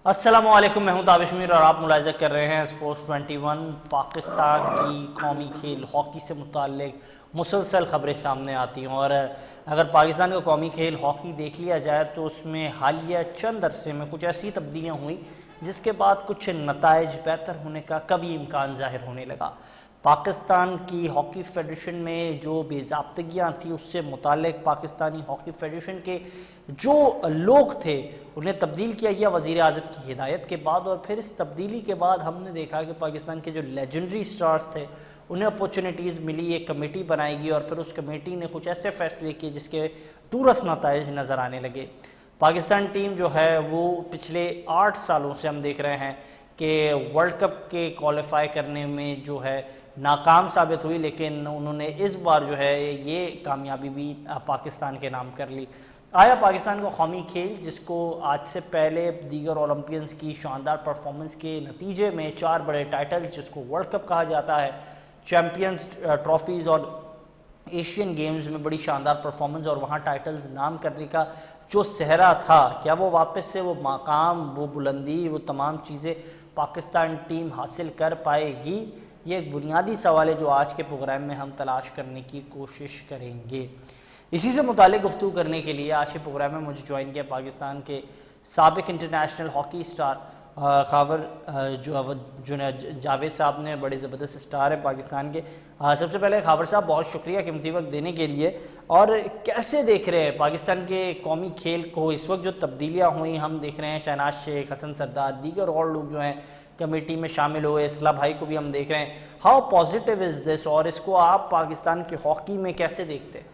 अस्सलामुअलैकुम, मैं हूं ताबिश मीर और आप मुलाहिज़ा कर रहे हैं स्पोर्ट्स 21। पाकिस्तान की कौमी खेल हॉकी से मुताल्लिक मुसलसल खबरें सामने आती हैं और अगर पाकिस्तान का कौमी खेल हॉकी देख लिया जाए तो उसमें हालिया चंद अरसे में कुछ ऐसी तब्दीलियाँ हुई जिसके बाद कुछ नताइज बेहतर होने का कभी इम्कान ज़ाहिर होने लगा। पाकिस्तान की हॉकी फेडरेशन में जो बेज़ाब्तगियाँ थी उससे मुताल्लिक पाकिस्तानी हॉकी फेडरेशन के जो लोग थे उन्हें तब्दील किया गया वज़ीर आज़म की हिदायत के बाद। और फिर इस तब्दीली के बाद हमने देखा कि पाकिस्तान के जो लेजेंडरी स्टार्स थे उन्हें अपॉर्चुनिटीज़ मिली, एक कमेटी बनाएगी और फिर उस कमेटी ने कुछ ऐसे फैसले किए जिसके दूरस नताइज नज़र आने लगे। पाकिस्तान टीम जो है वो पिछले 8 सालों से हम देख रहे हैं कि वर्ल्ड कप के क्वालिफाई करने में जो है नाकाम साबित हुई, लेकिन उन्होंने इस बार जो है ये कामयाबी भी पाकिस्तान के नाम कर ली। आया पाकिस्तान का कौमी खेल जिसको आज से पहले दीगर ओलंपियंस की शानदार परफॉर्मेंस के नतीजे में 4 बड़े टाइटल्स जिसको वर्ल्ड कप कहा जाता है, चैम्पियंस ट्रॉफीज़ और एशियन गेम्स में बड़ी शानदार परफॉर्मेंस और वहाँ टाइटल्स नाम करने का जो सहरा था, क्या वो वापस से वो मकाम, वो बुलंदी, वो तमाम चीज़ें पाकिस्तान टीम हासिल कर पाएगी? ये एक बुनियादी सवाल है जो आज के प्रोग्राम में हम तलाश करने की कोशिश करेंगे। इसी से मुताल्लिक गुफ्तगू करने के लिए आज के प्रोग्राम में मुझे ज्वाइन किया पाकिस्तान के साबिक international hockey star Khawar Javed साहब ने। बड़े ज़बरदस्त स्टार हैं पाकिस्तान के। सबसे पहले खावर साहब बहुत शुक्रिया कीमती वक्त देने के लिए। और कैसे देख रहे हैं पाकिस्तान के कौमी खेल को इस वक्त? जो तब्दीलियाँ हुई हम देख रहे हैं, शहनाज शेख, हसन सरदार, दीगर और लोग जो हैं कमेटी में शामिल हुए, इसला भाई को भी हम देख रहे हैं। हाउ पॉजिटिव इज़ दिस और इसको आप पाकिस्तान के हॉकी में कैसे देखते हैं?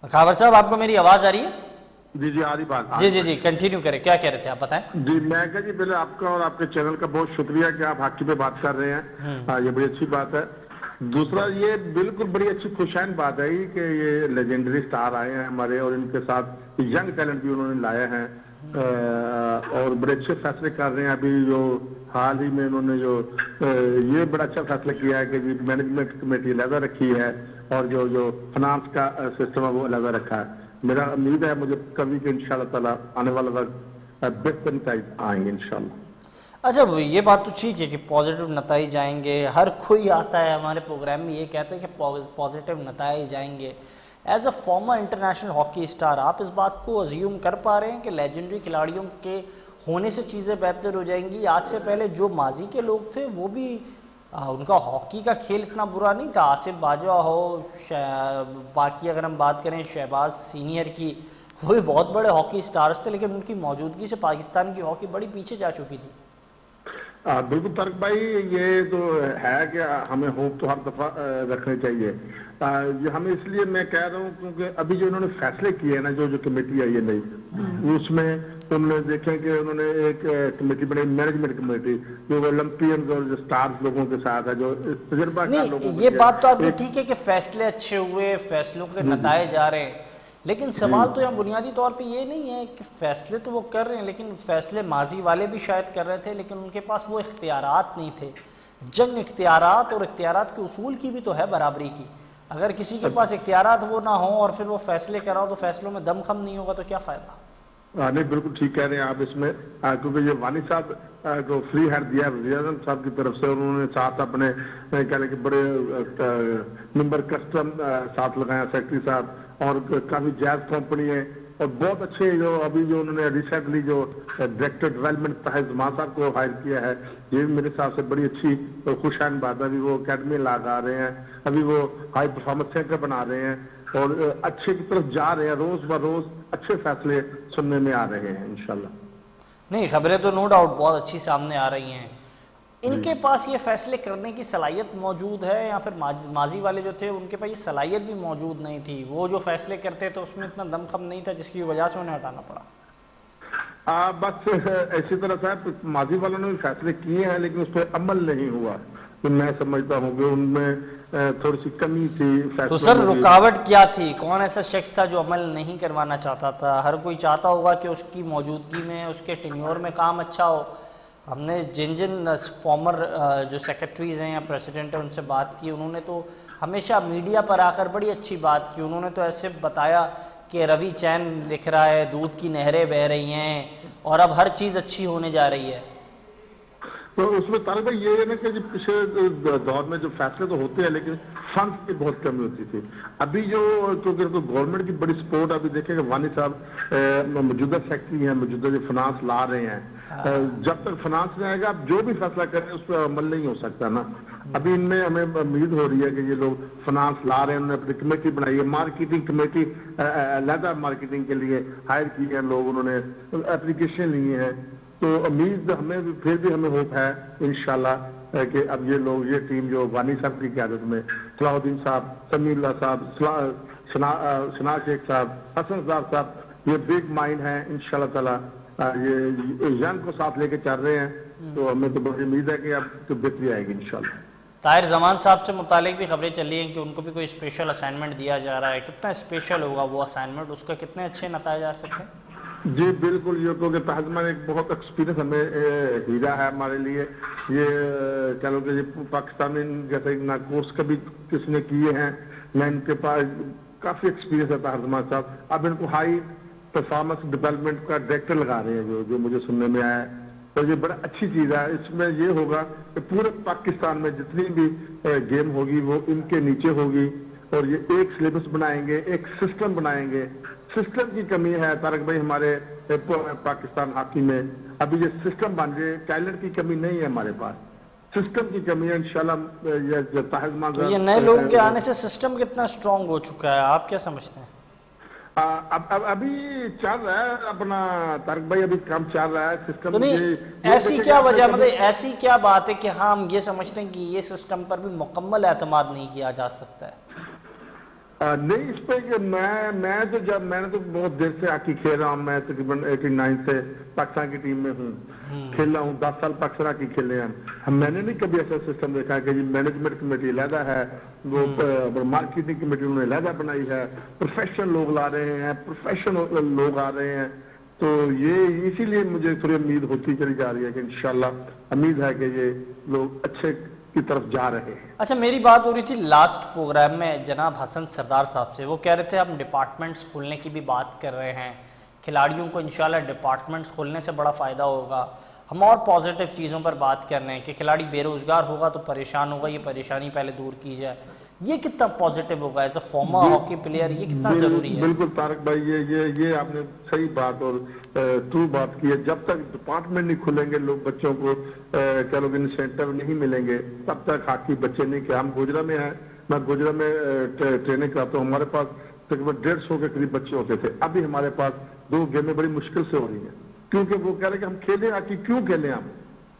खावर साहब, आपको मेरी आवाज आ रही है? जी जी, आ रही बात। जी जी जी, कंटिन्यू करें, क्या कह रहे थे आप, बताएं। जी, मैं क्या जी, पहले आपका और आपके चैनल का बहुत शुक्रिया कि आप हॉकी पे बात कर रहे हैं। ये बड़ी अच्छी बात है। दूसरा, ये बिल्कुल बड़ी अच्छी खुशहाल बात है कि ये लेजेंडरी स्टार आए हैं हमारे और इनके साथ यंग टैलेंट भी उन्होंने लाए हैं और बड़े अच्छे फैसले कर रहे हैं। अभी जो हाल ही में उन्होंने जो ये बड़ा अच्छा फैसला किया है कि जी मैनेजमेंट कमेटी अलग रखी है और जो फाइनेंस का सिस्टम है वो अलग रखा है। मेरा उम्मीद है मुझे कभी कि इंशाल्लाह ताला आने वाला वक्त बेहतर नतीजे आएंगे इंशाल्लाह। अच्छा, ये बात तो ठीक है कि पॉजिटिव नताइज आएंगे। हर कोई आता है हमारे प्रोग्राम में ये कहते हैं कि पॉजिटिव नताइज आएंगे। As a former international hockey star, आप इस बात को अज्यूम कर पा रहे हैं कि लेजेंडरी खिलाड़ियों के होने से चीज़ें बेहतर हो जाएंगी? आज से पहले जो माजी के लोग थे वो भी उनका हॉकी का खेल इतना बुरा नहीं था। आसिफ बाजवा हो, बाकी अगर हम बात करें शहबाज सीनियर की, वो भी बहुत बड़े हॉकी स्टार्स थे, लेकिन उनकी मौजूदगी से पाकिस्तान की हॉकी बड़ी पीछे जा चुकी थी। बिल्कुल तारक भाई, ये तो है कि हमें होप तो हर दफा रखने चाहिए। ये हमें इसलिए मैं कह रहा हूँ क्योंकि अभी जो इन्होंने फैसले किए हैं ना, जो कमेटी आई है नई, उसमें तुमने देखें कि उन्होंने एक कमेटी बनाई, मैनेजमेंट कमेटी, जो ओलंपियंस और जो स्टार्स लोगों के साथ है, जो तजुर्बाकार लोगों ये बात तो आपकी ठीक है कि फैसले अच्छे हुए, फैसलों के नताए जा रहे हैं, लेकिन सवाल तो यहाँ बुनियादी तौर पे ये नहीं है कि फैसले तो वो कर रहे हैं, लेकिन फैसले माजी वाले भी शायद कर रहे थे, लेकिन उनके पास वो इख्तियारात नहीं थे। जंग इख्तियारात और इख्तियारात के उसूल की भी तो है बराबरी की। अगर किसी के पास इख्तियारात वो ना हो और फिर वो फैसले कराओ तो फैसलों में दमखम नहीं होगा तो क्या फ़ायदा? नहीं, बिल्कुल ठीक कह रहे हैं आप इसमें, क्योंकि ये वानी साहब को फ्री हैंड दिया वज़ीर आज़म साहब की तरफ से। उन्होंने साथ अपने कह रहे कि बड़े मेंबर कस्टम साथ लगाया, सेक्रेटरी साहब, और काफी जायज कंपनी है और बहुत अच्छे जो अभी जो उन्होंने रिसेंटली जो डायरेक्टर डेवलपमेंट ताहिर जमान साहब को हायर किया है, ये भी मेरे हिसाब से बड़ी अच्छी और खुशहाल बात है। अभी वो अकेडमी लगा रहे हैं, अभी वो हाई परफॉर्मेंस सेंटर बना रहे हैं और अच्छे की तरफ जा रहे हैं। रोज ब रोज अच्छे फैसले सुनने में आ रहे हैं इंशाल्लाह। नहीं, खबरें तो नो डाउट बहुत अच्छी सामने आ रही हैं। इनके पास ये फैसले करने की सलाहियत मौजूद है या फिर माजी वाले जो थे उनके पास ये सलाहियत भी मौजूद नहीं थी? वो जो फैसले करते थे उसमें इतना दमखम नहीं था जिसकी वजह से उन्हें हटाना पड़ा। बस ऐसी तरह से माजी वालों ने भी फैसले किए हैं लेकिन उस पर अमल नहीं हुआ, तो मैं समझता हूँ कि उनमें थोड़ी सी कमी थी। तो सर, रुकावट क्या थी? कौन ऐसा शख्स था जो अमल नहीं करवाना चाहता था? हर कोई चाहता होगा कि उसकी मौजूदगी में, उसके टेन्योर में काम अच्छा हो। हमने जिन जिन फॉर्मर जो सेक्रेटरीज हैं या प्रेसिडेंट हैं उनसे बात की, उन्होंने तो हमेशा मीडिया पर आकर बड़ी अच्छी बात की, उन्होंने तो ऐसे बताया कि रवि चैन लिख रहा है, दूध की नहरें बह रही हैं और अब हर चीज़ अच्छी होने जा रही है। तो उसमें तारक भाई ये है ना कि पिछले दौर में जो फैसले तो होते हैं लेकिन फंड की बहुत कमी होती थी। अभी जो क्योंकि तो गवर्नमेंट की बड़ी सपोर्ट अभी देखेंगे, वानी साहब मौजूदा सेक्रेटरी हैं, मौजूदा जो फाइनेंस ला रहे हैं, जब तक फाइनेंस में आएगा आप जो भी फैसला करें उस पर अमल नहीं हो सकता ना। अभी इनमें हमें उम्मीद हो रही है कि ये लोग फाइनेंस ला रहे हैं, उन्होंने अपनी कमेटी बनाई है, मार्केटिंग कमेटी अलहदा मार्केटिंग के लिए हायर किए हैं लोग, उन्होंने एप्लीकेशन लिए हैं। तो उम्मीद हमें फिर भी हमें होप है इंशाल्लाह कि अब ये लोग, ये टीम जो वानी साहब की क़यादत में, सलाहुद्दीन साहब, समीउल्लाह साहब, सना शेख साहब, हसन साहब, ये बिग माइंड हैं इंशाल्लाह ताला, ये यंग को साथ लेके चल रहे हैं। तो हमें तो बड़ी उम्मीद है कि अब तो बेहतरी आएगी इंशाल्लाह। ताहिर जमान साहब से मुतालिक भी खबरें चल रही हैं कि उनको भी कोई स्पेशल असाइनमेंट दिया जा रहा है। कितना स्पेशल होगा वो असाइनमेंट, उसका कितने अच्छे नताए जा सकते हैं? जी बिल्कुल, ये क्योंकि ताहिर एक बहुत एक्सपीरियंस हमें हीरा है हमारे लिए। ये कह लो कि ये पाकिस्तानी जैसे ना कोर्स कभी किसने किए हैं, ना इनके पास काफी एक्सपीरियंस है ताहिर साहब। अब इनको हाई परफॉर्मेंस डेवलपमेंट का डायरेक्टर लगा रहे हैं, जो मुझे सुनने में आया है। तो ये बड़ा अच्छी चीज है। इसमें ये होगा कि पूरे पाकिस्तान में जितनी भी गेम होगी वो इनके नीचे होगी, और ये एक सिलेबस बनाएंगे, एक सिस्टम बनाएंगे। सिस्टम की कमी है तारक भाई हमारे पाकिस्तान हॉकी में। अभी ये सिस्टम बन रहे, टैलेंट की कमी नहीं है हमारे पास, सिस्टम की कमी है। इंशाल्लाह ये ताहिर, तो ये नए लोगों के आने से सिस्टम कितना स्ट्रांग हो चुका है, आप क्या समझते हैं? अब अभी चल रहा है अपना तारक भाई, अभी काम चल रहा है सिस्टम। तो नहीं, ऐसी क्या वजह, मतलब ऐसी क्या बात है कि हाँ हम ये समझते हैं कि ये सिस्टम पर भी मुकम्मल एतमाद नहीं किया जा सकता है? नहीं, इस पे कि मैं तो जब मैंने तो बहुत देर से हॉकी खेल रहा हूँ, मैं तकरीबन 89 से पाकिस्तान की टीम में हूँ, खेल रहा हूँ, 10 साल पाकिस्तान हॉकी खेले हैं। मैंने नहीं कभी ऐसा सिस्टम देखा कि मैनेजमेंट कमेटी अलहदा है, वो मार्केटिंग कमेटी उन्होंने अलहदा बनाई है, प्रोफेशनल लोग ला रहे हैं, प्रोफेशनल लोग आ रहे हैं। तो ये इसीलिए मुझे थोड़ी उम्मीद होती चली जा रही है कि इंशाल्लाह उम्मीद है कि ये लोग अच्छे की तरफ जा रहे हैं। अच्छा, मेरी बात हो रही थी लास्ट प्रोग्राम में जनाब हसन सरदार साहब से, वो कह रहे थे हम डिपार्टमेंट्स खोलने की भी बात कर रहे हैं, खिलाड़ियों को इंशाल्लाह डिपार्टमेंट्स खोलने से बड़ा फ़ायदा होगा। हम और पॉजिटिव चीज़ों पर बात कर रहे हैं कि खिलाड़ी बेरोज़गार होगा तो परेशान होगा, ये परेशानी पहले दूर की जाए। ये कितना पॉजिटिव होगा as a former hockey player, ये कितना ज़रूरी है? बिल्कुल तारक भाई, ये आपने सही बात और ट्रू बात की है। जब तक डिपार्टमेंट नहीं खुलेंगे, लोग बच्चों को क्या लोग इंसेंटिव नहीं मिलेंगे, तब तक हॉकी बच्चे नहीं। क्या हम गुजरा में हैं, मैं गुजरा में ट्रेनिंग कराता हूँ, हमारे पास तकरीबन 150 के करीब बच्चे होते थे। अभी हमारे पास 2 गेमें बड़ी मुश्किल से हो रही हैं, क्योंकि वो कह रहे हैं कि हम खेलें हॉकी, क्यों खेलें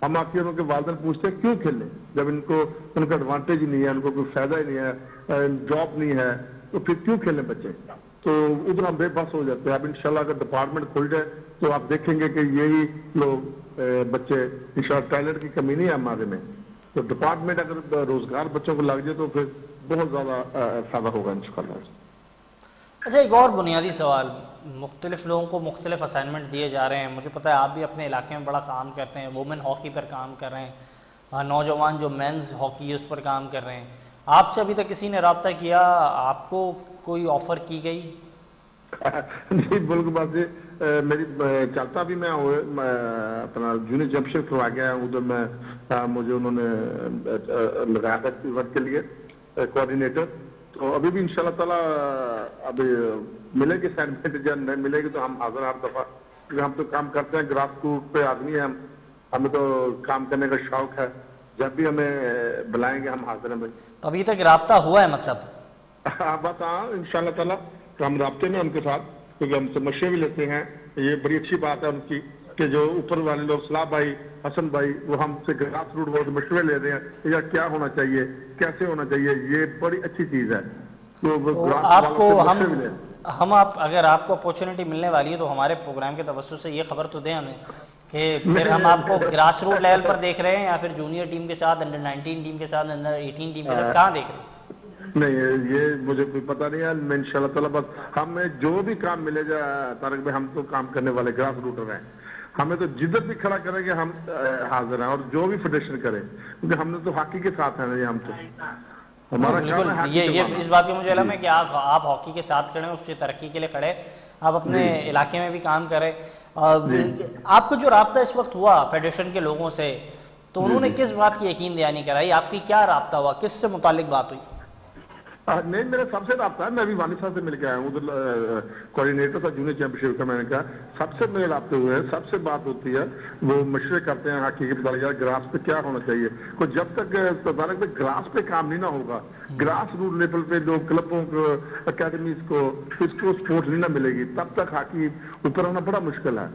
हम आके उनके वालिदैन पूछते हैं क्यों खेलें, जब इनको उनका एडवांटेज ही नहीं है, उनको कोई फायदा ही नहीं है, जॉब नहीं है, तो फिर क्यों खेलें बच्चे। तो उधर हम बेबस हो जाते हैं। अब इंशाल्लाह अगर डिपार्टमेंट खुल जाए तो आप देखेंगे कि यही लोग बच्चे, इंशाल्लाह टैलेंट की कमी नहीं है हमारे में। तो डिपार्टमेंट अगर रोजगार बच्चों को लग जाए तो फिर बहुत ज्यादा फायदा होगा इंशाल्लाह। अच्छा, एक और बुनियादी सवाल, मुख्तलिफ लोगों को मुख्तलिफ असाइनमेंट दिए जा रहे हैं, मुझे पता है आप भी अपने इलाके में बड़ा काम करते हैं, वुमेन हॉकी पर काम कर रहे हैं, नौजवान जो मेंस हॉकी है उस पर काम कर रहे हैं। आपसे अभी तक किसी ने रब्ता किया, आपको कोई ऑफर की गई? जी बिल्कुल बात जी, मेरी चलता भी मैं अपना जूनियर चैंपियनशिप करवा गया उधर मैं, मुझे उन्होंने लगाया था वर्क के लिए कोऑर्डिनेटर। तो अभी भी इंशाल्लाह ताला अभी मिलेगी असाइनमेंट, जब नहीं मिलेगी तो हम हाजिर हर दफा, क्योंकि हम तो काम करते हैं, ग्रास रूट पे आदमी है हम, हमें तो काम करने का शौक है, जब भी हमें बुलाएंगे हम हाजिर हैं। तो अभी तक राब्ता हुआ है मतलब? बस हाँ, इंशाल्लाह ताला हम राब्ते में उनके साथ, क्योंकि हमसे मशवरे भी लेते हैं। ये बड़ी अच्छी बात है उनकी कि जो ऊपर वाले लोग सलाह भाई, हसन भाई, वो हमसे ग्रास रूट बहुत मशवरे ले रहे हैं या क्या होना चाहिए, कैसे होना चाहिए, ये बड़ी अच्छी चीज है। तो आपको हम आप अगर आपको अपॉर्चुनिटी मिलने वाली है तो हमारे प्रोग्राम के तवज्जुह से ये खबर तो दें हमें कि फिर हम आपको ग्रास रूट लेवल पर देख रहे हैं या फिर जूनियर टीम के साथ, अंडर 19 टीम के साथ, अंडर 18 टीम के साथ, कहाँ देख रहे हैं? नहीं, ये मुझे कोई पता नहीं है। मैं इंशाल्लाह ताला बस हमें जो भी काम मिलेगा तारक भाई, हम तो काम करने वाले ग्रास रूटर हैं, हमें तो जिधर भी खड़ा करेंगे हम हाजिर हैं, और जो भी फेडरेशन करे, क्योंकि हमने तो हॉकी के साथ है ना, हम तो हमारा बिल्कुल, काम है हॉकी ये करवाना। इस बात की मुझे इलम जी है कि आप हॉकी के साथ खड़े हैं, उसकी तरक्की के लिए खड़े हैं, आप अपने जी इलाके में भी काम करें। जी आपको जो राब्ता इस वक्त हुआ फेडरेशन के लोगों से, तो जी उन्होंने जी। किस बात की यकीन दहानी कराई? आपकी क्या राब्ता हुआ, किससे मुतालिक बात हुई? नहीं, मेरा सबसे राब्ता है, मैं अभी वानी साहब से मिल के आया हूँ, उधर कोऑर्डिनेटर था जूनियर चैंपियनशिप का। मैंने कहा सबसे मेरे राब्ते हुए हैं, सबसे बात होती है, वो मशवरे करते हैं हॉकी के मुताबिक, यार ग्रास पे क्या होना चाहिए। को जब तक तबारक पे ग्रास पे काम नहीं ना होगा, ग्रास रूट लेवल पे जो क्लबों को, अकेडमीज को, इसको सपोर्ट नहीं ना मिलेगी, तब तक हॉकी ऊपर होना बड़ा मुश्किल है।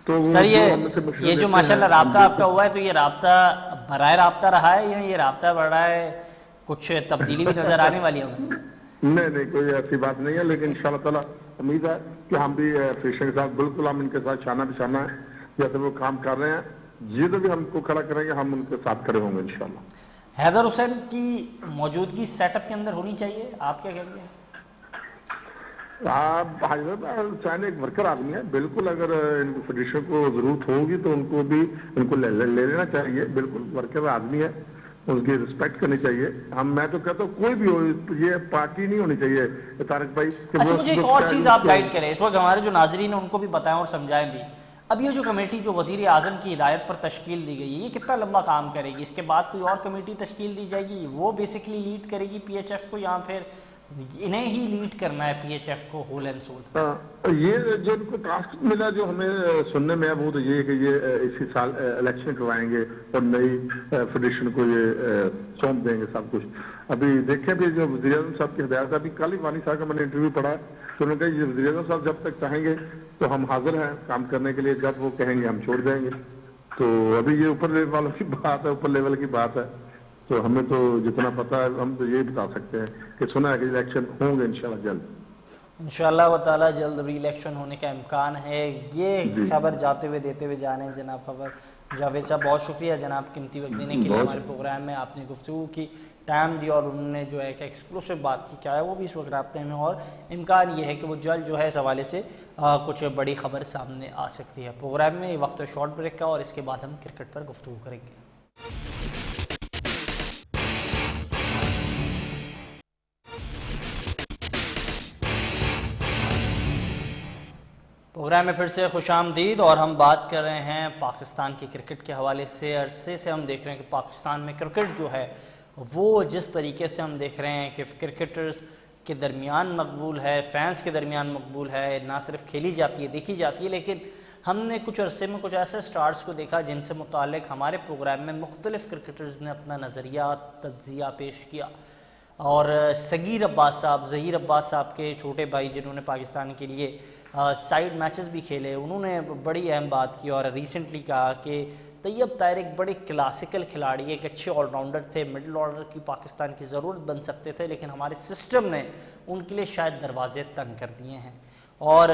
तो वो सर, जो हम से मशवरे ये जो लेते हैं, माशाल्लाह हम राब्ता आपका बिल्कुल। हुआ है, तो ये राब्ता बराए राब्ता रहा है या ये राब्ता बढ़ा है, कुछ तब्दीली भी नजर आने वाली है हमें? नहीं नहीं, कोई ऐसी बात नहीं है, लेकिन इंशाल्लाह ताला उम्मीद है कि हम भी फेडरेशन के साथ बिल्कुल, हम इनके साथ शाना बिशाना है, जैसे वो काम कर रहे हैं, जिधर भी हमको खड़ा करेंगे हम उनके साथ खड़े होंगे इंशाल्लाह। हैदर हुसैन की मौजूदगी सेटअप के अंदर होनी चाहिए, आप क्या कहेंगे? आप हजरत हुसैन एक वर्कर आदमी है, बिल्कुल अगर इनको फेडरेशन को जरूरत होगी तो उनको भी इनको ले लेना चाहिए, बिल्कुल वर्कर आदमी है, उसकी रिस्पेक्ट करनी चाहिए। मैं तो कहता हूँ कोई भी हो, ये पार्टी नहीं होनी चाहिए तारक भाई कि अच्छा, वो मुझे एक वो और शायद चीज़ आप उसको। गाइड करें, इस वक्त हमारे जो नाजरीन है उनको भी बताएं और समझाएं भी। अब ये जो कमेटी जो वजीर आजम की हिदायत पर तश्कील दी गई है, ये कितना लंबा काम करेगी? इसके बाद कोई और कमेटी तश्कील दी जाएगी, वो बेसिकली लीड करेगी पीएचएफ को, या फिर इन्हें ही लीड करना है पीएचएफ को होल एंड सोल? ये जो इनको टास्क मिला, जो हमें सुनने में है, वो तो ये है कि ये इसी साल इलेक्शन करवाएंगे और नई फेडरेशन को ये सौंप देंगे सब कुछ। अभी देखें भी जो वज़ीर आज़म साहब की हिदायत है, अभी कल ही वानी साहब का मैंने इंटरव्यू पढ़ा है, तो उन्होंने कहा ये वज़ीर आज़म साहब जब तक चाहेंगे तो हम हाजिर हैं काम करने के लिए, जब वो कहेंगे हम छोड़ देंगे। तो अभी ये ऊपर लेवल वालों की बात है, ऊपर लेवल की बात है, तो हमें तो जितना पता है हम तो यही बता सकते हैं कि सुना है कि इलेक्शन होंगे इंशाल्लाह जल्द। इंशाअल्लाह व ताला जल्द री इलेक्शन होने का इम्कान है। ये जी खबर जाते हुए देते हुए जा रहे हैं जनाब खबर। जावेद साहब, बहुत शुक्रिया जनाब कीमती वक्त देने के लिए हमारे बहुत प्रोग्राम में, आपने गुफ्तगू की, टाइम दिया, और उन्होंने जो है एक एक्सक्लूसिव बात की, क्या है वो भी इस वक्त राब्ते में, और इम्कान ये है कि वो जल्द जो है इस हवाले से कुछ बड़ी खबर सामने आ सकती है। प्रोग्राम में वक्त शॉर्ट ब्रेक का, और इसके बाद हम क्रिकेट पर गुफ्तगू करेंगे। प्रोग्राम में फिर से खुशामदीद, और हम बात कर रहे हैं पाकिस्तान की क्रिकेट के हवाले से। अरसे से हम देख रहे हैं कि पाकिस्तान में क्रिकेट जो है वो जिस तरीके से हम देख रहे हैं कि क्रिकेटर्स के दरमियान मकबूल है, फैंस के दरमियान मकबूल है, ना सिर्फ खेली जाती है, देखी जाती है, लेकिन हमने कुछ अरसे में कुछ ऐसे स्टार्स को देखा जिनसे मुतालिक हमारे प्रोग्राम में मुख्तलिफ क्रिकेटर्स ने अपना नज़रिया तज्जिया पेश किया। और सगीर अब्बास साहब, ज़हीर अब्बास साहब के छोटे भाई, जिन्होंने पाकिस्तान के लिए साइड मैचेस भी खेले, उन्होंने बड़ी अहम बात की और रिसेंटली कहा कि तैयब ताहिर एक बड़े क्लासिकल खिलाड़ी, एक अच्छे ऑलराउंडर थे, मिडिल ऑर्डर की पाकिस्तान की ज़रूरत बन सकते थे, लेकिन हमारे सिस्टम ने उनके लिए शायद दरवाजे तंग कर दिए हैं। और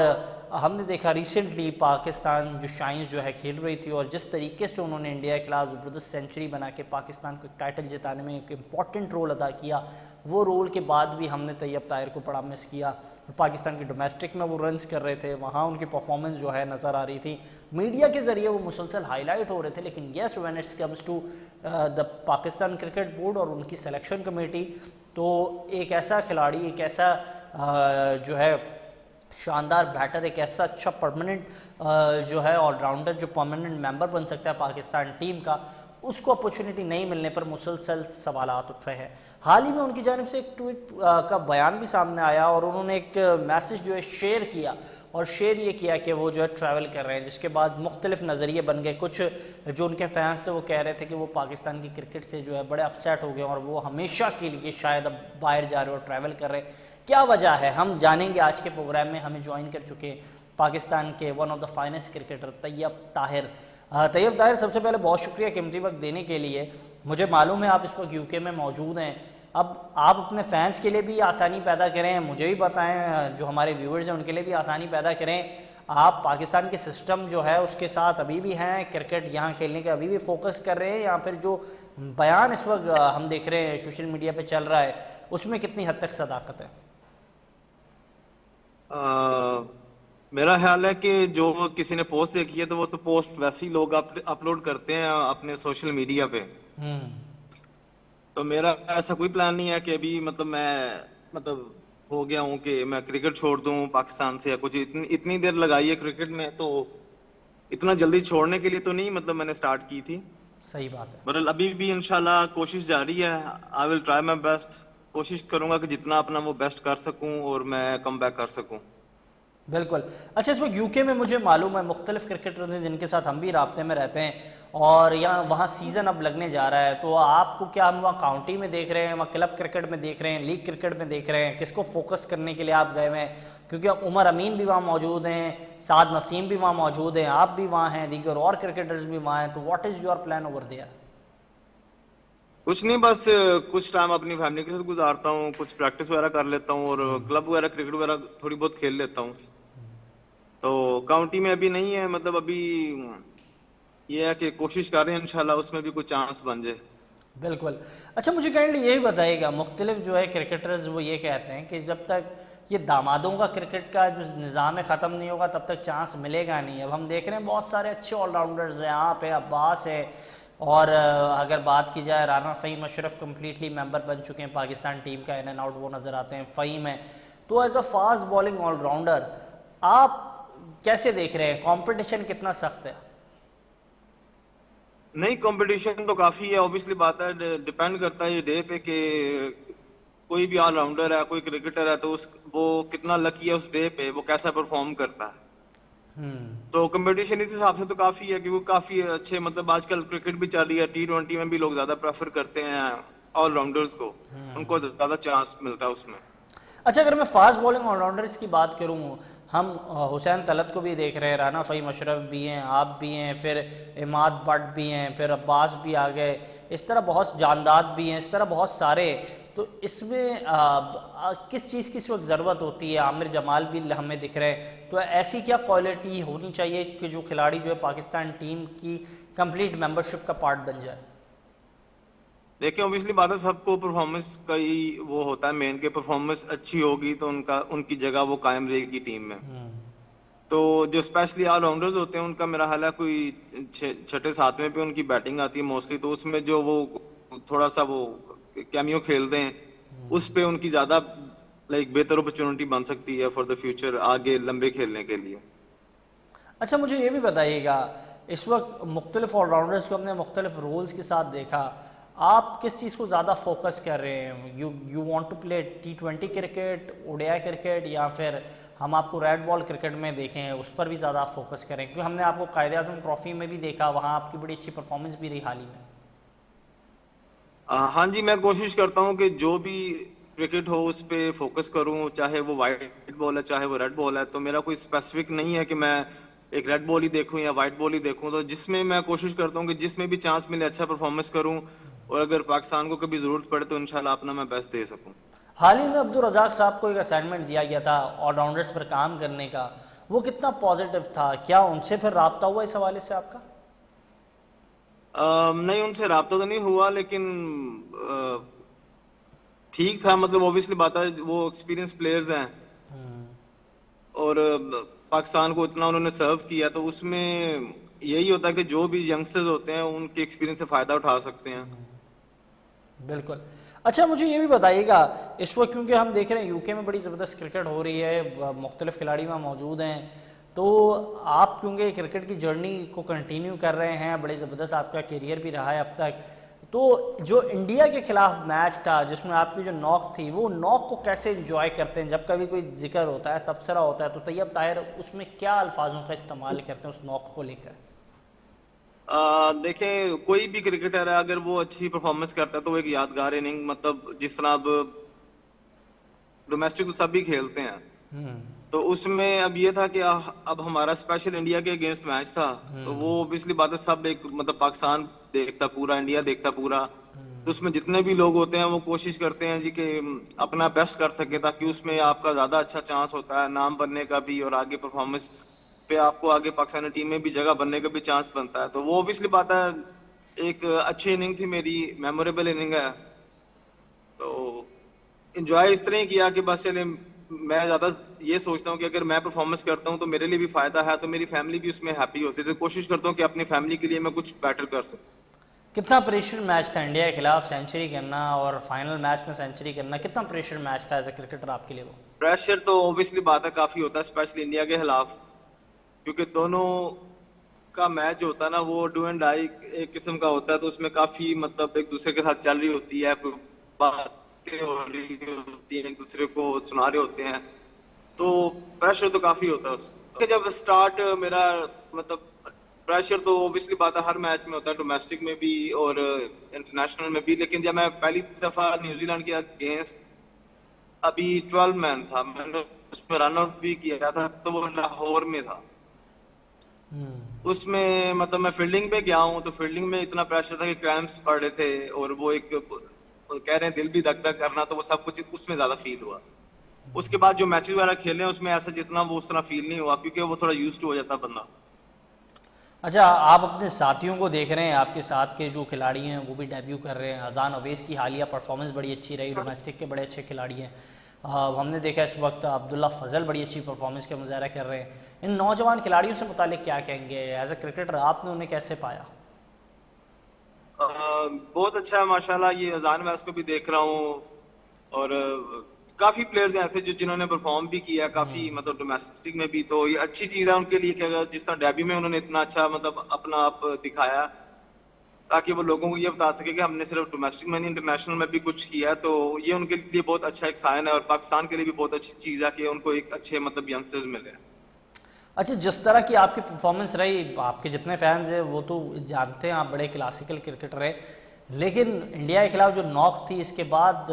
हमने देखा रिसेंटली पाकिस्तान जो शाइन जो है खेल रही थी, और जिस तरीके से उन्होंने इंडिया के खिलाफ ज़बरदस्त सेंचुरी बना के पाकिस्तान को टाइटल जिताने में एक इम्पॉर्टेंट रोल अदा किया, वो रोल के बाद भी हमने तैयब ताहिर को बड़ा मिस किया। पाकिस्तान की डोमेस्टिक में वो रन्स कर रहे थे, वहाँ उनकी परफॉर्मेंस जो है नज़र आ रही थी, मीडिया के ज़रिए वो मुसलसल हाईलाइट हो रहे थे, लेकिन yes when it's comes to the Pakistan cricket board और उनकी सिलेक्शन कमेटी, तो एक ऐसा खिलाड़ी, एक ऐसा जो है शानदार बैटर, एक ऐसा अच्छा परमानेंट जो है ऑलराउंडर, जो परमानेंट मेंबर बन सकता है पाकिस्तान टीम का, उसको अपॉर्चुनिटी नहीं मिलने पर मुसलसल सवालात उठ रहे हैं। हाल ही में उनकी जानिब से एक ट्वीट का बयान भी सामने आया, और उन्होंने एक मैसेज जो है शेयर किया, और शेयर ये किया कि वो जो है ट्रैवल कर रहे हैं, जिसके बाद मुख्तलिफ नज़रिए बन गए। कुछ जो उनके फैंस थे वो कह रहे थे कि वो पाकिस्तान की क्रिकेट से जो है बड़े अपसेट हो गए, और वो हमेशा के लिए शायद अब बाहर जा रहे हो, ट्रैवल कर रहे हैं। क्या वजह है, हम जानेंगे आज के प्रोग्राम में। हमें ज्वाइन कर चुके पाकिस्तान के one of the finest cricketer Tayyab Tahir. Tayyab Tahir, सबसे पहले बहुत शुक्रिया कीमती वक्त देने के लिए। मुझे मालूम है आप इस वक्त यूके में मौजूद हैं, अब आप अपने फैंस के लिए भी आसानी पैदा करें, मुझे भी बताएं, जो हमारे व्यूअर्स हैं उनके लिए भी आसानी पैदा करें। आप पाकिस्तान के सिस्टम जो है उसके साथ अभी भी हैं, क्रिकेट यहाँ खेलने के अभी भी फोकस कर रहे हैं, या फिर जो बयान इस वक्त हम देख रहे हैं सोशल मीडिया पे चल रहा है उसमें कितनी हद तक सदाकत है? मेरा ख्याल है कि जो किसी ने पोस्ट देखी है तो वो तो पोस्ट वैसे ही लोग अपलोड करते हैं अपने सोशल मीडिया पे। तो मेरा ऐसा कोई प्लान नहीं है कि अभी मतलब मैं मतलब हो गया हूँ कि मैं क्रिकेट छोड़ दूं पाकिस्तान से या कुछ। इतनी इतनी देर लगाई है क्रिकेट में, तो इतना जल्दी छोड़ने के लिए तो नहीं मतलब मैंने स्टार्ट की थी। सही बात है। बहरहाल अभी भी इंशाल्लाह कोशिश जारी है। I will try my best. कोशिश करूंगा कि जितना अपना वो बेस्ट कर सकूं और मैं कम बैक कर सकूं। बिल्कुल। अच्छा, इस वक्त यूके में मुझे मालूम है मुख्तलिफ क्रिकेटर्स हैं जिनके साथ हम भी राब्ते में रहते हैं, और यहाँ वहाँ सीज़न अब लगने जा रहा है, तो आपको क्या हम वहाँ काउंटी में देख रहे हैं, वहाँ क्लब क्रिकेट में देख रहे हैं, लीग क्रिकेट में देख रहे हैं, किसको फोकस करने के लिए आप गए हुए हैं? क्योंकि उमर अमीन भी वहाँ मौजूद हैं, साद नसीम भी वहाँ मौजूद हैं, आप भी वहाँ हैं, दीगर और क्रिकेटर्स भी वहाँ हैं, तो what is your plan over there? कुछ नहीं, बस कुछ टाइम अपनी फैमिली के साथ गुजारता हूँ, कुछ प्रैक्टिस वगैरह कर लेता हूँ और क्लब वगैरह क्रिकेट वगैरह थोड़ी बहुत खेल लेता हूँ। तो काउंटी में अभी नहीं है, मतलब अभी ये है कि कोशिश कर रहे हैं इंशाल्लाह उसमें भी कुछ चांस बन जाए। बिल्कुल। अच्छा, मुझे काइंडली यही बताइएगा, मुख्तलिफ जो है क्रिकेटर्स वो ये कहते हैं कि जब तक ये दामादों का क्रिकेट का जो निज़ाम है ख़त्म नहीं होगा तब तक चांस मिलेगा नहीं। अब हम देख रहे हैं बहुत सारे अच्छे ऑलराउंडर्स हैं, यहाँ पे अब्बास है, और अगर बात की जाए राना फ़हीम अशरफ कम्प्लीटली मेंबर बन चुके हैं पाकिस्तान टीम का, इन एंड आउट वो नज़र आते हैं, फ़हीम है। तो as a fast bowling all rounder आप कैसे देख रहे हैं, कंपटीशन कितना सख्त है? नहीं, कंपटीशन तो काफी है, ऑब्वियसली बात है। डिपेंड करता है ये डे पे कि कोई भी ऑलराउंडर है, कोई क्रिकेटर है, तो उस वो कितना लकी है उस डे पे, वो कैसा परफॉर्म करता है। तो कंपटीशन इस हिसाब से तो काफी है कि वो काफी अच्छे, मतलब आजकल क्रिकेट भी चल रही है, T20 में भी लोग ज्यादा प्रेफर करते हैं ऑलराउंडर्स को, उनको ज्यादा चांस मिलता है उसमें। अच्छा, अगर मैं फास्ट बॉलिंग ऑलराउंडर्स की बात करूँ, हम हुसैन तलत को भी देख रहे हैं, राना फ़हीम अशरफ भी हैं, आप भी हैं, फिर इमाद बट भी हैं, फिर अब्बास भी आ गए, इस तरह बहुत जानदाद भी हैं, इस तरह बहुत सारे। तो इसमें किस चीज़ की इस वक्त ज़रूरत होती है? आमिर जमाल भी हमें दिख रहे हैं, तो ऐसी क्या क्वालिटी होनी चाहिए कि जो खिलाड़ी जो है पाकिस्तान टीम की कंप्लीट मेंबरशिप का पार्ट बन जाए? देखिए, ऑब्वियसली बात है, सबको परफॉर्मेंस का ही वो होता है मेन, के परफॉर्मेंस अच्छी होगी तो उनकी जगह वो कायम रहेगी टीम में। तो जो स्पेशली ऑलराउंडर्स होते हैं उनका मेरा हाल है कोई छठे सातवें पे उनकी बैटिंग आती है मोस्टली, तो उसमें जो वो थोड़ा सा वो कैमियो खेलते हैं उस पे उनकी ज्यादा लाइक बेहतर अपॉर्चुनिटी बन सकती है फॉर द फ्यूचर, आगे लंबे खेलने के लिए। अच्छा, मुझे ये भी बताइएगा, इस वक्त मुख्तलिफ ऑलराउंडर्स को हमने मुख्तलिफ रोल्स के साथ देखा, आप किस चीज़ को ज़्यादा फोकस कर रहे हैं? You want to play T20 cricket, ODI cricket, या फिर हम आपको रेड बॉल क्रिकेट में देखें उस पर भी ज़्यादा फोकस करें? क्योंकि हमने आपको कायदे-आज़म ट्रॉफी में भी देखा, वहाँ आपकी बड़ी अच्छी परफॉर्मेंस भी रही हाल ही में। हाँ जी, मैं कोशिश करता हूँ कि जो भी क्रिकेट हो उस पे फोकस करूँ, चाहे वो वाइट बॉल है चाहे वो रेड बॉल है। तो मेरा कोई स्पेसिफिक नहीं है कि मैं एक रेड बॉल ही देखूं या व्हाइट बॉल ही देखूं, तो जिसमें मैं कोशिश करता हूँ कि जिसमें भी चांस मिले अच्छा परफॉर्मेंस करूं, और अगर पाकिस्तान को कभी जरूरत पड़े तो इंशाल्लाह अपना मैं बेस्ट दे सकूं। हाल ही में अब्दुल रज़ाक साहब को एक असाइनमेंट दिया गया था ऑलराउंडर्स पर काम करने का, वो कितना पॉजिटिव था? क्या उनसे फिर राब्ता हुआ इस हवाले से आपका? नहीं, उनसे राब्ता तो नहीं हुआ, लेकिन ठीक था, मतलब ऑब्वियसली बात है वो एक्सपीरियंस प्लेयर्स हैं और पाकिस्तान को इतना उन्होंने सर्व किया, तो उसमें यही होता है कि जो भी यंगस्टर्स होते हैं उनके एक्सपीरियंस से फायदा उठा सकते हैं। बिल्कुल। अच्छा, मुझे ये भी बताइएगा, इस वक्त क्योंकि हम देख रहे हैं यूके में बड़ी ज़बरदस्त क्रिकेट हो रही है, मुख्तलिफ खिलाड़ी वहाँ मौजूद हैं, तो आप क्योंकि क्रिकेट की जर्नी को कंटिन्यू कर रहे हैं, बड़ी ज़बरदस्त आपका करियर भी रहा है अब तक, तो जो इंडिया के खिलाफ मैच था जिसमें आपकी जो नॉक थी, वो नॉक को कैसे एंजॉय करते हैं? जब कभी कोई जिक्र होता है, तबसरा होता है, तो तैयब ताहिर उसमें क्या अल्फाजों का इस्तेमाल करते हैं उस नॉक को लेकर? देखें, कोई भी क्रिकेटर है अगर वो अच्छी परफॉर्मेंस करता है तो वो एक यादगार इनिंग, मतलब जिस तरह अब डोमेस्टिक तो सभी खेलते हैं, तो उसमें अब ये था कि अब हमारा स्पेशल इंडिया के अगेंस्ट मैच था, तो वो ऑब्वियसली बात है सब एक मतलब पाकिस्तान देखता पूरा, इंडिया देखता पूरा, तो उसमें जितने भी लोग होते हैं वो कोशिश करते हैं जी कि अपना बेस्ट कर सके, ताकि उसमें आपका ज्यादा अच्छा चांस होता है नाम बनने का भी, और आगे परफॉर्मेंस पे आपको आगे पाकिस्तानी टीम में भी जगह बनने का भी चांस बनता है। तो वो ऑब्वियसली बात है एक अच्छी इनिंग थी मेरी, मेमोरेबल इनिंग है, तो एंजॉय इस तरह ही किया कि बस चले, मैं ज्यादा ये सोचता हूँ कि अगर मैं परफॉर्मेंस करता हूँ तो मेरे लिए भी फायदा है, तो मेरी फैमिली भी उसमें हैप्पी होती है, तो कोशिश करता हूँ कि अपनी फैमिली के लिए मैं कुछ बेटर कर सकूँ। कितना प्रेशर मैच था इंडिया के खिलाफ सेंचुरी करना और फाइनल मैच में सेंचुरी करना, कितना प्रेशर मैच था एज ए क्रिकेटर आपके लिए वो? प्रेशर तो ऑब्वियसली बात है काफी होता है, स्पेशली इंडिया के खिलाफ, क्योंकि दोनों का मैच जो होता है ना वो डू एंड डाई एक किस्म का होता है। तो उसमें काफी मतलब एक दूसरे के साथ चल रही होती है, कोई बातें हो रही होती है, एक दूसरे को सुना रहे होते हैं, तो प्रेशर तो काफी होता है उसका। जब स्टार्ट मेरा मतलब प्रेशर तो ऑब्वियसली बात है हर मैच में होता है, डोमेस्टिक में भी और इंटरनेशनल में भी। लेकिन जब मैं पहली दफा न्यूजीलैंड के अगेंस्ट अभी 12 मैन था, मैंने उसमें रन आउट भी किया था, तो वो लाहौर में था। उसमें मतलब मैं फील्डिंग पे गया हूँ, तो फील्डिंग में इतना प्रेशर था कि क्रैम्प्स पड़ रहे थे, और वो एक कह रहे हैं दिल भी धक धक करना, तो वो सब कुछ उसमें ज्यादा फील हुआ। उसके बाद जो मैचेस वगैरह खेले हैं उसमें ऐसा जितना वो उस तरह फील नहीं हुआ, क्योंकि वो थोड़ा यूज्ड हो जाता बंदा। अच्छा, आप अपने साथियों को देख रहे हैं, आपके साथ के जो खिलाड़ी हैं वो भी डेब्यू कर रहे हैं। अजान अवैस की हालिया परफॉर्मेंस बड़ी अच्छी रही, डोमेस्टिक के बड़े अच्छे खिलाड़ी हैं। हमने देखा इस वक्त अब्दुल्ला फजल बड़ी अच्छी परफॉर्मेंस का मुजाहरा कर रहे हैं। इन नौजवान खिलाड़ियों से मुतालिक क्या कहेंगे एज ए क्रिकेटर, आपने उन्हें कैसे पाया? बहुत अच्छा है माशाल्लाह, ये अजान मैं उसको भी देख रहा हूँ, और काफी प्लेयर्स ऐसे जो जिन्होंने परफॉर्म भी किया काफी मतलब डोमेस्टिक में भी, तो ये अच्छी चीज है उनके लिए कि अगर जिस तरह डेब्यू में उन्होंने इतना अच्छा मतलब अपना आप दिखाया, ताकि वो लोगों को ये बता सके कि हमने सिर्फ डोमेस्टिक में नहीं इंटरनेशनल में भी कुछ किया है। तो ये उनके लिए बहुत अच्छा एक साइन है, और पाकिस्तान के लिए भी बहुत अच्छी चीज है कि उनको एक अच्छे मतलब यंगस्टर्स मिले। अच्छा, जिस तरह की आपकी परफॉर्मेंस रही, आपके जितने फैंस हैं वो तो जानते हैं आप बड़े क्लासिकल क्रिकेटर हैं, लेकिन इंडिया के खिलाफ जो नॉक थी इसके बाद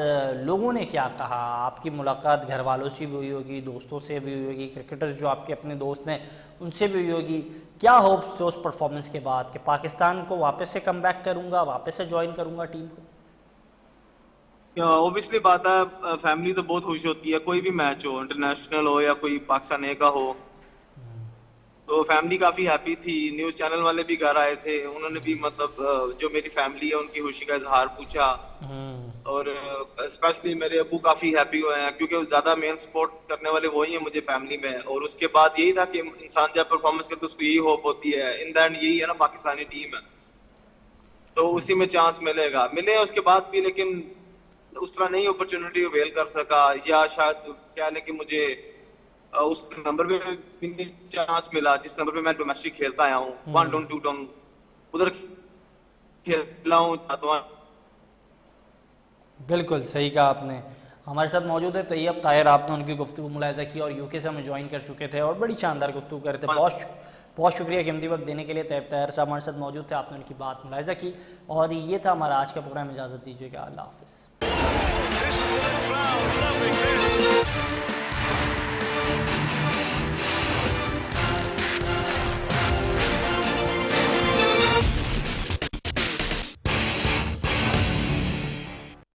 लोगों ने क्या कहा? आपकी मुलाकात घर वालों से भी हुई होगी, दोस्तों से भी हुई होगी, क्रिकेटर्स जो आपके अपने दोस्त हैं उनसे भी हुई होगी। क्या होप्स थे उस परफॉर्मेंस के बाद कि पाकिस्तान को वापस से कम बैक करूँगा, वापस से ज्वाइन करूँगा टीम को? ऑब्वियसली बात है फैमिली तो बहुत खुश होती है, कोई भी मैच हो, इंटरनेशनल हो या कोई पाकिस्तान ए का हो, तो फैमिली काफी हैप्पी थी। न्यूज चैनल वाले भी घर आए थे, उन्होंने भी मतलब जो मेरी फैमिली है उनकी खुशी का इजहार पूछा, और स्पेशली मेरे अब्बू काफी हैप्पी हुए हैं, क्योंकि ज्यादा मेन सपोर्ट करने वाले वही हैं मुझे फैमिली में। और उसके बाद यही था कि इंसान जब परफॉर्मेंस करता है उसको यही होप होती है, इन द एंड यही है ना पाकिस्तानी टीम है, तो उसी में चांस मिलेगा, मिले उसके बाद भी, लेकिन उस तरह नहीं अपॉर्चुनिटी अवेल कर सका, या शायद क्या है कि मुझे उस नंबर पे भी नहीं चांस मिला जिस नंबर पे मैं डोमेस्टिक खेलता आया हूँ। 1 डाउन 2 डाउन उधर खेला हूँ। बिल्कुल सही कहा आपने। हमारे साथ मौजूद है तैयब ताहिर, आपने उनकी गुफ्तगू मुलाहिजा की और यूके से हमें ज्वाइन कर चुके थे और बड़ी शानदार गुफ्तगू कर रहे थे। बहुत शुक्रिया कीमती वक्त देने के लिए। तैयब ताहिर साहब हमारे साथ मौजूद थे, आपने उनकी बात मुलाहिजा की, और ये था हमारा आज का प्रोग्राम। इजाज़त दीजिएगा, अल्लाह हाफ़िज़।